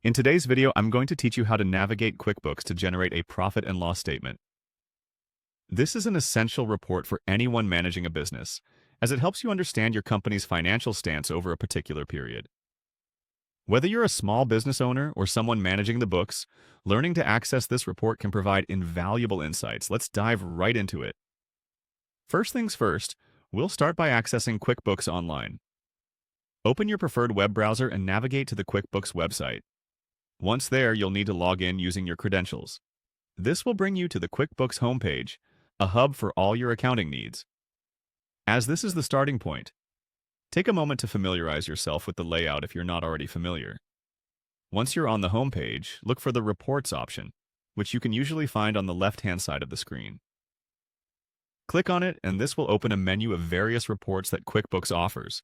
In today's video, I'm going to teach you how to navigate QuickBooks to generate a profit and loss statement. This is an essential report for anyone managing a business, as it helps you understand your company's financial stance over a particular period. Whether you're a small business owner or someone managing the books, learning to access this report can provide invaluable insights. Let's dive right into it. First things first, we'll start by accessing QuickBooks online. Open your preferred web browser and navigate to the QuickBooks website. Once there, you'll need to log in using your credentials. This will bring you to the QuickBooks homepage, a hub for all your accounting needs. As this is the starting point, take a moment to familiarize yourself with the layout if you're not already familiar. Once you're on the homepage, look for the Reports option, which you can usually find on the left-hand side of the screen. Click on it, and this will open a menu of various reports that QuickBooks offers.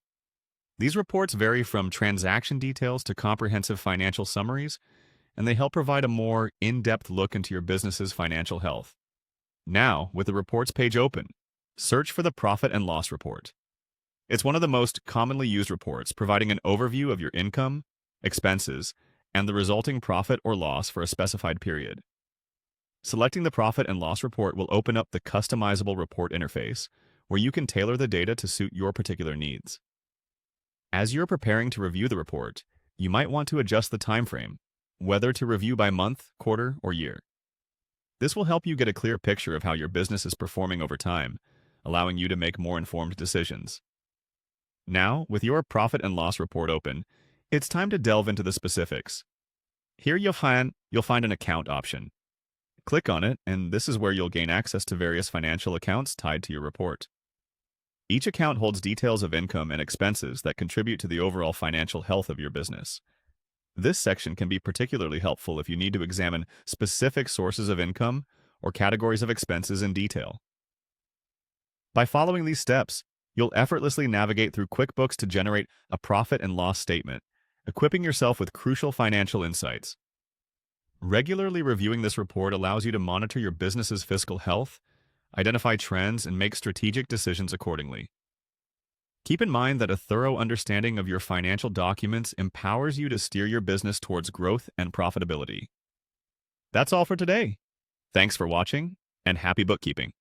These reports vary from transaction details to comprehensive financial summaries, and they help provide a more in-depth look into your business's financial health. Now, with the Reports page open, search for the Profit and Loss Report. It's one of the most commonly used reports, providing an overview of your income, expenses, and the resulting profit or loss for a specified period. Selecting the Profit and Loss Report will open up the customizable report interface, where you can tailor the data to suit your particular needs. As you're preparing to review the report, you might want to adjust the time frame, whether to review by month, quarter, or year. This will help you get a clear picture of how your business is performing over time, allowing you to make more informed decisions. Now, with your profit and loss report open, it's time to delve into the specifics. Here you'll find an account option. Click on it, and this is where you'll gain access to various financial accounts tied to your report. Each account holds details of income and expenses that contribute to the overall financial health of your business. This section can be particularly helpful if you need to examine specific sources of income or categories of expenses in detail. By following these steps, you'll effortlessly navigate through QuickBooks to generate a profit and loss statement, equipping yourself with crucial financial insights. Regularly reviewing this report allows you to monitor your business's fiscal health, identify trends, and make strategic decisions accordingly. Keep in mind that a thorough understanding of your financial documents empowers you to steer your business towards growth and profitability. That's all for today. Thanks for watching, and happy bookkeeping.